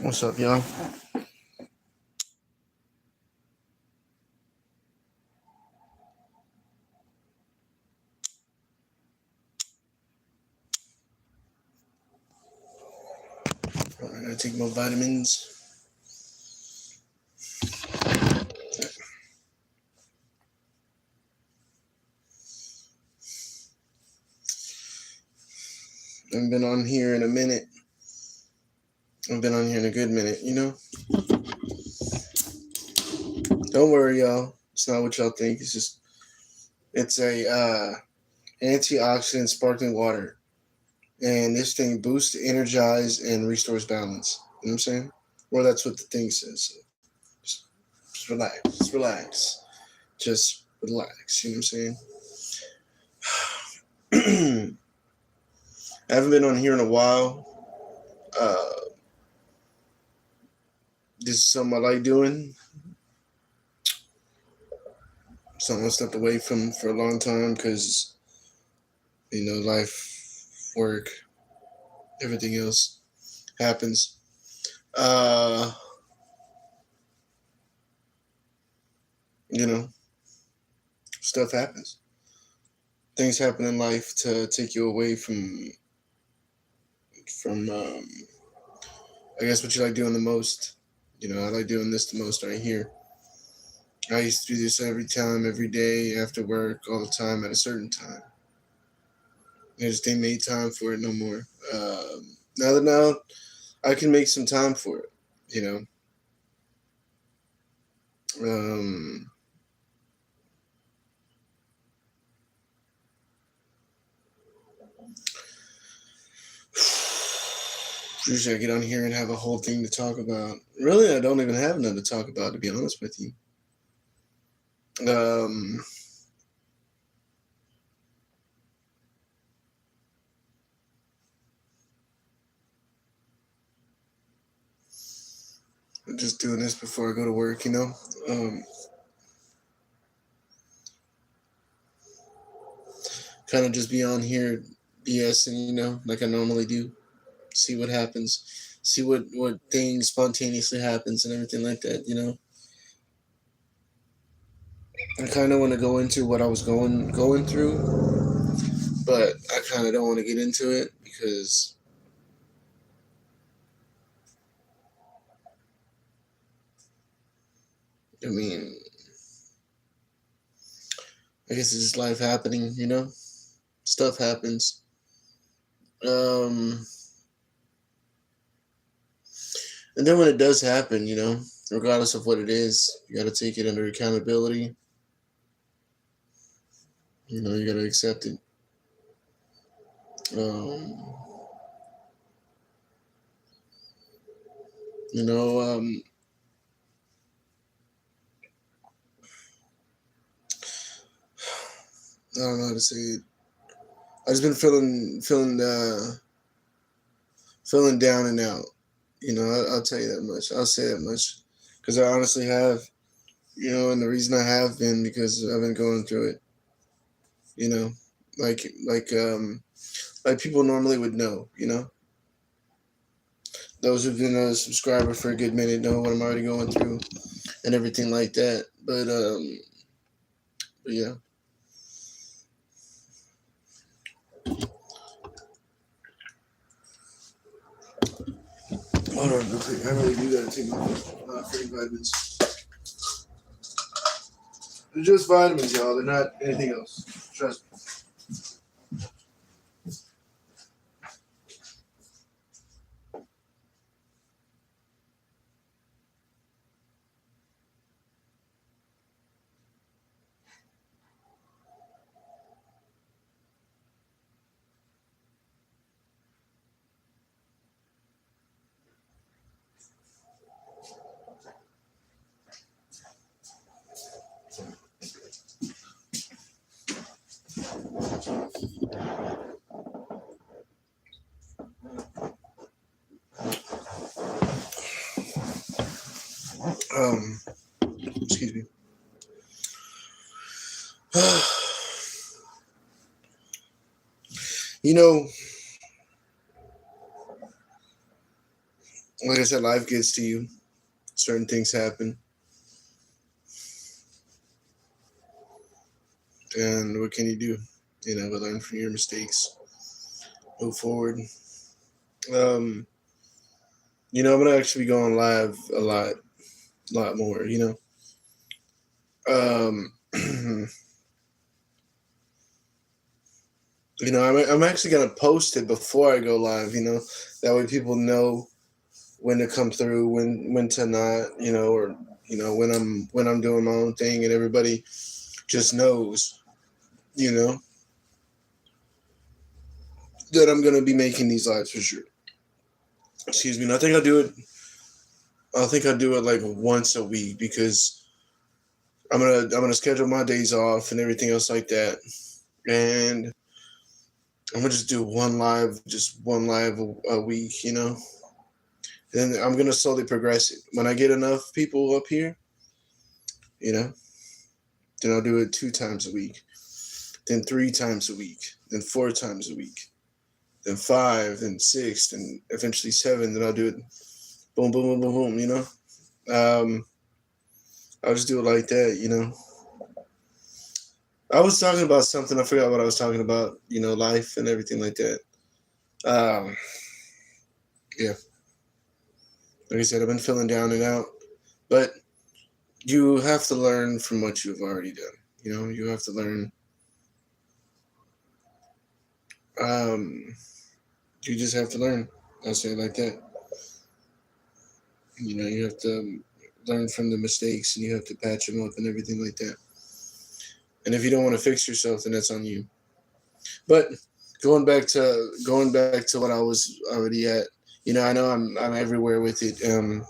What's up, y'all? I gotta take my vitamins. I've been on here in a minute. I've been on here in a good minute, you know? Don't worry, y'all. It's not what y'all think. It's a antioxidant sparkling water. And this thing boosts, energizes, and restores balance. You know what I'm saying? Well, that's what the thing says. So just relax. Just relax. Just relax. You know what I'm saying? I haven't been on here in a while. This is something I like doing. Something I stepped away from for a long time because, life, work, everything else happens. Stuff happens. Things happen in life to take you away from I guess what you like doing the most. I like doing this the most right here. I used to do this every time, every day, after work, all the time, at a certain time. I just didn't make time for it no more. Now I can make some time for it, Usually I get on here and have a whole thing to talk about. Really, I don't even have nothing to talk about, to be honest with you. I'm just doing this before I go to work, kind of just be on here BSing, like I normally do. See what happens. See what things spontaneously happens and everything like that. I kind of want to go into what I was going through, but I kind of don't want to get into it because I mean, I guess it's just life happening, Stuff happens. And then when it does happen, regardless of what it is, you got to take it under accountability. You got to accept it. You know, I don't know how to say it. I just been feeling down and out. I'll tell you that much. I'll say that much because I honestly have. And the reason I have been because I've been going through it. Like people normally would know. Those who've been a subscriber for a good minute know what I'm already going through and everything like that. But yeah. Hold on real quick. I really do gotta take my freaking vitamins. They're just vitamins, y'all. They're not anything else. Trust me. Excuse me. You know, like I said, life gets to you. Certain things happen, and what can you do? But learn from your mistakes, move forward. Um, I'm gonna actually be going live a lot more. Um, I'm actually gonna post it before I go live. That way people know when to come through, when to not. Or when I'm doing my own thing, and everybody just knows. You know that I'm gonna be making these lives for sure. Excuse me. And I think I'll do it like once a week because I'm gonna schedule my days off and everything else like that, and I'm gonna just do one live a week. Then I'm gonna slowly progress it. When I get enough people up here, you know, then I'll do it 2 times a week, then 3 times a week, then 4 times a week, then five, then six, then eventually seven. Then I'll do it boom, boom, boom, boom, boom. Um, I'll just do it like that. I was talking about something. I forgot what I was talking about. Life and everything like that. Um, yeah, like I said, I've been feeling down and out, but you have to learn from what you've already done. You have to learn. Um, you just have to learn. I'll say it like that. You have to learn from the mistakes, and you have to patch them up and everything like that. And if you don't want to fix yourself, then that's on you. But going back to what I was already at. I know I'm everywhere with it. Um,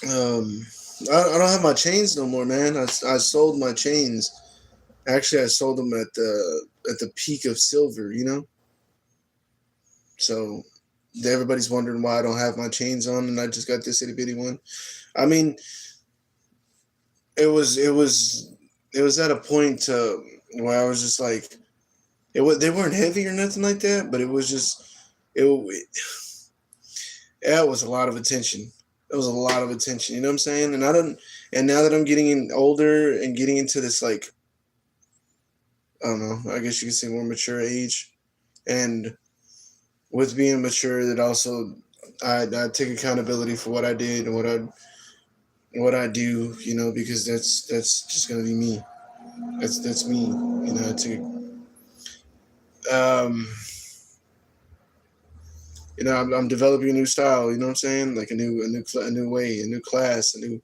I don't have my chains no more, man. I sold my chains. Actually, I sold them at the peak of silver. So everybody's wondering why I don't have my chains on, and I just got this itty bitty one. I mean, it was at a point where I was just like, they weren't heavy or nothing like that, but it was just it. That was a lot of attention. It was a lot of attention. You know what I'm saying? And I don't. And now that I'm getting older and getting into this, like, I don't know. I guess you could say more mature age, and with being mature, that also I take accountability for what I did and what I do. Because that's just gonna be me. That's me. I take um. I'm developing a new style. You know what I'm saying? Like a new way, a new class, a new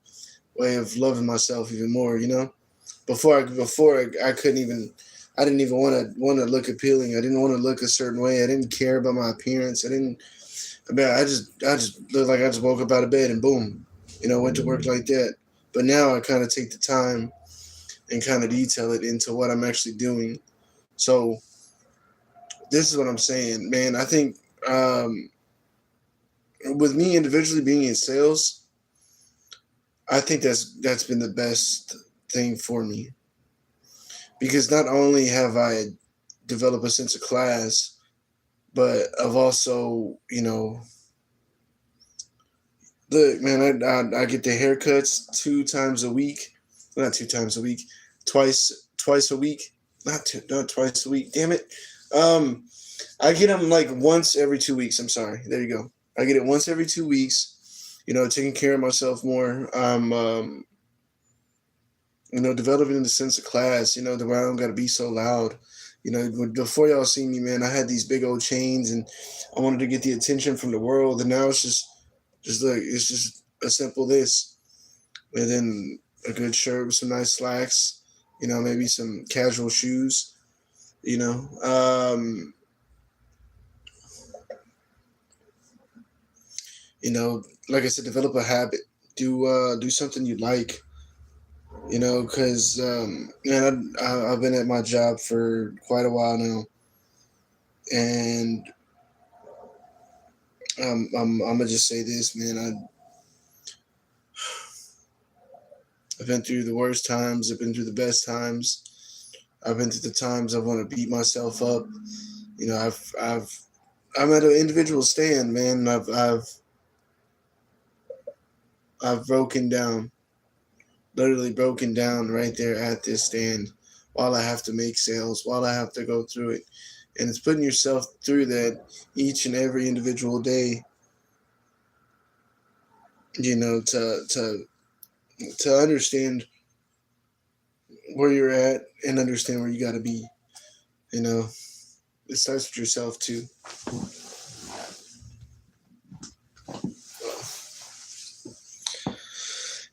way of loving myself even more. Before I couldn't even. I didn't even want to look appealing. I didn't want to look a certain way. I didn't care about my appearance. I didn't. I just looked like I just woke up out of bed and boom, went to work like that. But now I kind of take the time and kind of detail it into what I'm actually doing. So this is what I'm saying, man. I think with me individually being in sales, I think that's been the best thing for me because not only have I developed a sense of class, but I've also, look, man, I get the haircuts 2 times a week, not 2 times a week, twice a week, not twice a week. Damn it, um, I get them like once every 2 weeks. I'm sorry. There you go. I get it once every 2 weeks. Taking care of myself more. I'm, developing the sense of class. The way I don't gotta be so loud. Before y'all see me, man, I had these big old chains, and I wanted to get the attention from the world, and now it's just like it's just a simple this, and then a good shirt with some nice slacks. Maybe some casual shoes. You know, um, like I said, develop a habit. Do something you like. Because man, I've been at my job for quite a while now, and I'm gonna just say this, man. I've been through the worst times. I've been through the best times. I've been through the times I want to beat myself up. I've I'm at an individual stand, man. I've broken down, literally broken down right there at this stand, while I have to make sales, while I have to go through it, and it's putting yourself through that each and every individual day. You know, to understand where you're at and understand where you got to be. You know, it starts with yourself too.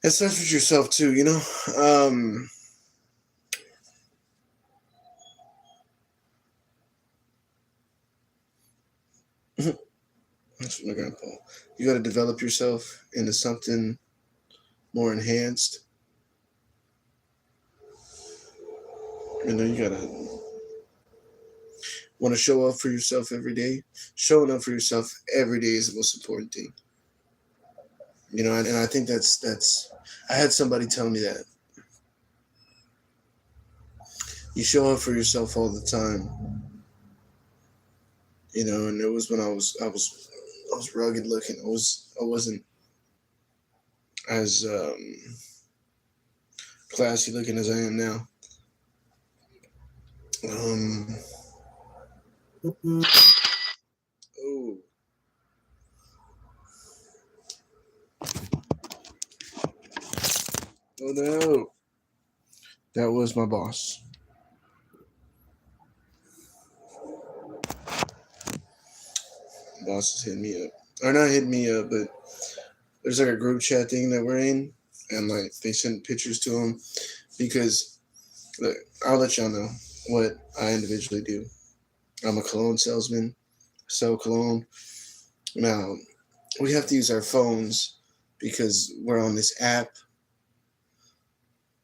It starts with yourself too. You know, that's what my grandpa. You got to develop yourself into something more enhanced. You know, you gotta want to show up for yourself every day. Showing up for yourself every day is the most important thing. You know, and I think that's. I had somebody tell me that you show up for yourself all the time. You know, and it was when I was rugged looking. I wasn't as classy looking as I am now. Um, oh, oh no, that was my boss. Boss is hitting me up, or not hitting me up, but there's like a group chat thing that we're in, and like they send pictures to him because look, I'll let y'all know what I individually do. I'm a cologne salesman, sell cologne. Now we have to use our phones because we're on this app,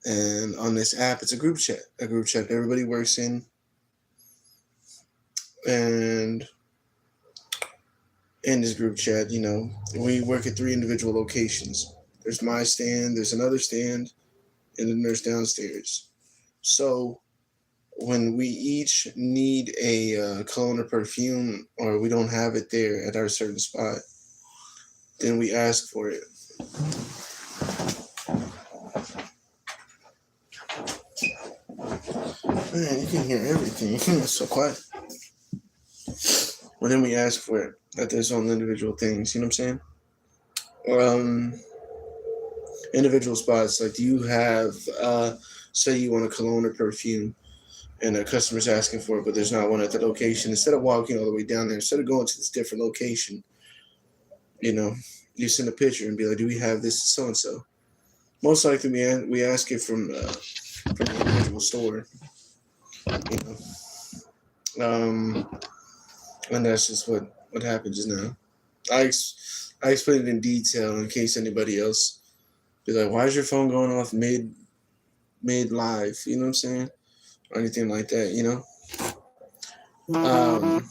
and on this app it's a group chat everybody works in, and in this group chat, you know, we work at three individual locations. There's my stand, there's another stand, and then there's downstairs. So when we each need a cologne or perfume, or we don't have it there at our certain spot, then we ask for it. Man, you can hear everything. It's so quiet. Well, then we ask for it at there's own individual things. You know what I'm saying? Individual spots. Like, do you have, say, you want a cologne or perfume, and a customer's asking for it, but there's not one at the location. Instead of walking all the way down there, instead of going to this different location, you know, you send a picture and be like, "Do we have this so and so?" Most likely, we ask it from the individual store. You know, and that's just what happens now. I explain it in detail in case anybody else be like, "Why is your phone going off mid live?" You know what I'm saying, or anything like that. You know. Um,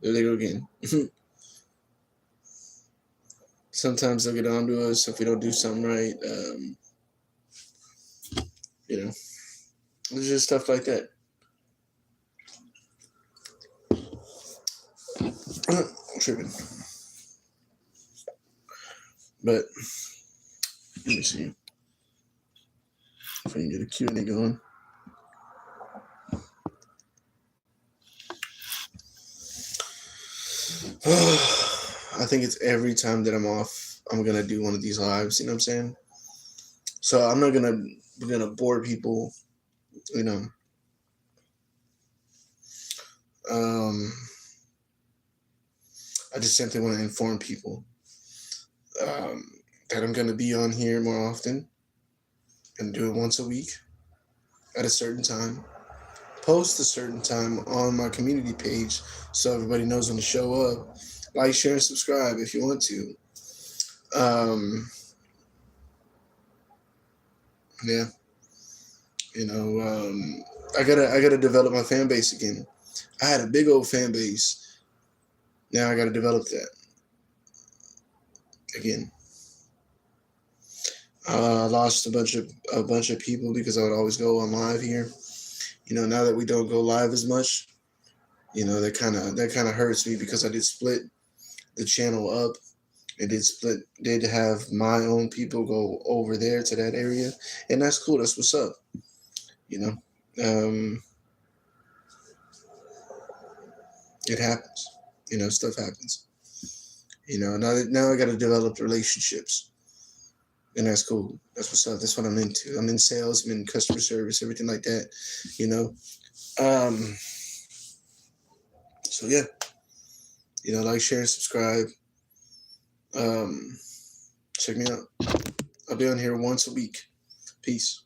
there they go again. Sometimes they'll get on to us if we don't do something right. You know, it's just stuff like that. Tripping. But let me see if I can get a Q&A going. I think it's every time that I'm off, I'm gonna do one of these lives. You know what I'm saying? So I'm not gonna bore people. You know, um, I just simply want to inform people um, that I'm gonna be on here more often and do it once a week at a certain time. Post a certain time on my community page so everybody knows when to show up. Like, share, and subscribe if you want to. Yeah, you know, I gotta develop my fan base again. I had a big old fan base. Now I gotta develop that again. I lost a bunch of people because I would always go on live here. You know, now that we don't go live as much, That kind of hurts me because I did split the channel up. It did have my own people go over there to that area, and that's cool. That's what's up. You know, um, it happens. Stuff happens. Now I got to develop relationships, and that's cool. That's what's up. That's what I'm into. I'm in sales. I'm in customer service, everything like that. You know. Um, so yeah, like, share, and subscribe. Um, check me out. I'll be on here once a week. Peace.